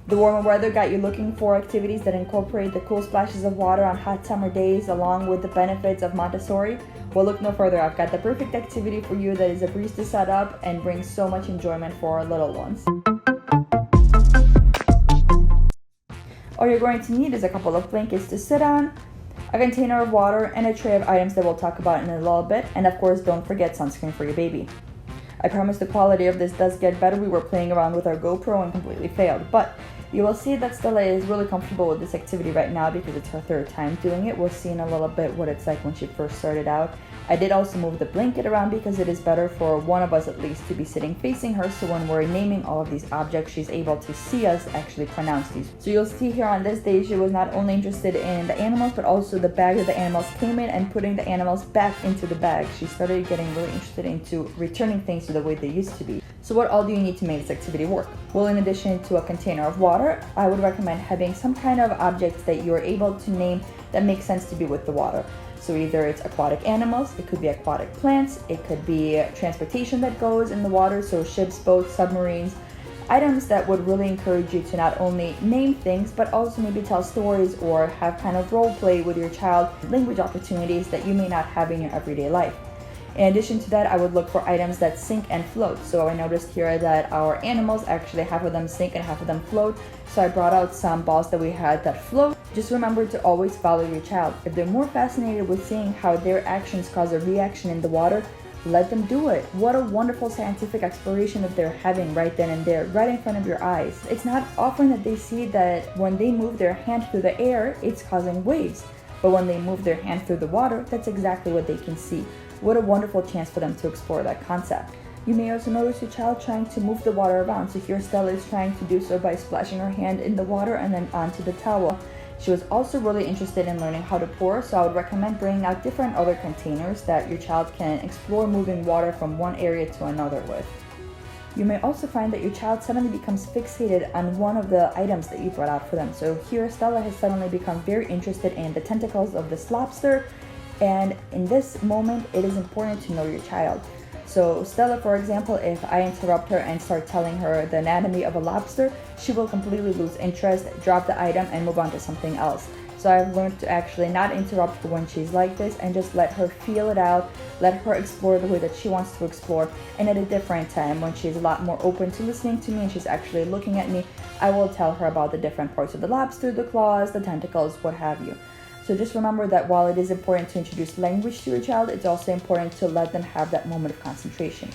The warmer weather got you looking for activities that incorporate the cool splashes of water on hot summer days along with the benefits of Montessori? Well, look no further. I've got the perfect activity for you that is a breeze to set up and brings so much enjoyment for our little ones. All you're going to need is a couple of blankets to sit on, a container of water, and a tray of items that we'll talk about in a little bit. And of course, don't forget sunscreen for your baby. I promise the quality of this does get better. We were playing around with our GoPro and completely failed. But you will see that Stella is really comfortable with this activity right now because it's her third time doing it. We'll see in a little bit what it's like when she first started out. I did also move the blanket around because it is better for one of us at least to be sitting facing her, so when we're naming all of these objects, she's able to see us actually pronounce these. So you'll see here on this day, she was not only interested in the animals, but also the bag that the animals came in and putting the animals back into the bag. She started getting really interested into returning things to the way they used to be. So what all do you need to make this activity work? Well, in addition to a container of water, I would recommend having some kind of objects that you're able to name that make sense to be with the water. So either it's aquatic animals, it could be aquatic plants, it could be transportation that goes in the water, so ships, boats, submarines, items that would really encourage you to not only name things, but also maybe tell stories or have kind of role play with your child, language opportunities that you may not have in your everyday life. In addition to that, I would look for items that sink and float. So I noticed here that our animals, actually half of them sink and half of them float. So I brought out some balls that we had that float. Just remember to always follow your child. If they're more fascinated with seeing how their actions cause a reaction in the water, let them do it. What a wonderful scientific exploration that they're having right then and there, right in front of your eyes. It's not often that they see that when they move their hand through the air, it's causing waves. But when they move their hand through the water, that's exactly what they can see. What a wonderful chance for them to explore that concept. You may also notice your child trying to move the water around. So here Stella is trying to do so by splashing her hand in the water and then onto the towel. She was also really interested in learning how to pour, so I would recommend bringing out different other containers that your child can explore moving water from one area to another with. You may also find that your child suddenly becomes fixated on one of the items that you brought out for them. So here Stella has suddenly become very interested in the tentacles of this lobster. And in this moment, it is important to know your child. So Stella, for example, if I interrupt her and start telling her the anatomy of a lobster, she will completely lose interest, drop the item, and move on to something else. So I've learned to actually not interrupt her when she's like this and just let her feel it out, let her explore the way that she wants to explore. And at a different time, when she's a lot more open to listening to me and she's actually looking at me, I will tell her about the different parts of the lobster, the claws, the tentacles, what have you. So just remember that while it is important to introduce language to your child, it's also important to let them have that moment of concentration.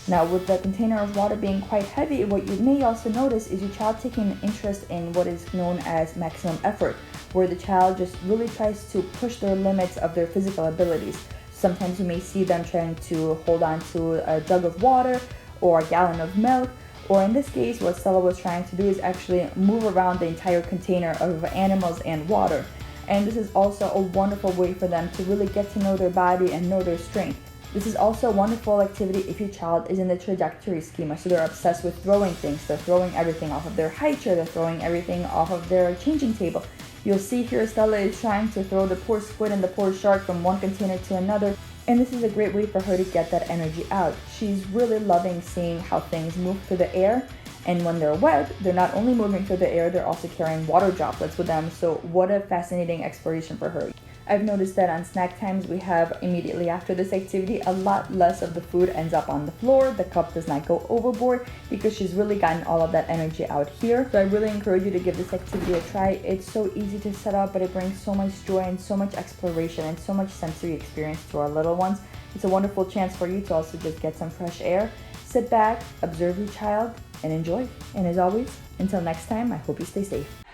Now, with the container of water being quite heavy, what you may also notice is your child taking an interest in what is known as maximum effort, where the child just really tries to push their limits of their physical abilities. Sometimes you may see them trying to hold on to a jug of water or a gallon of milk, or in this case, what Stella was trying to do is actually move around the entire container of animals and water. And this is also a wonderful way for them to really get to know their body and know their strength. This is also a wonderful activity if your child is in the trajectory schema, so they're obsessed with throwing things. They're throwing everything off of their high chair, they're throwing everything off of their changing table. You'll see here Stella is trying to throw the poor squid and the poor shark from one container to another, and this is a great way for her to get that energy out. She's really loving seeing how things move through the air. And when they're wet, they're not only moving through the air, they're also carrying water droplets with them. So what a fascinating exploration for her. I've noticed that on snack times we have immediately after this activity, a lot less of the food ends up on the floor. The cup does not go overboard because she's really gotten all of that energy out here. So I really encourage you to give this activity a try. It's so easy to set up, but it brings so much joy and so much exploration and so much sensory experience to our little ones. It's a wonderful chance for you to also just get some fresh air. Sit back, observe your child, and enjoy. And as always, until next time, I hope you stay safe.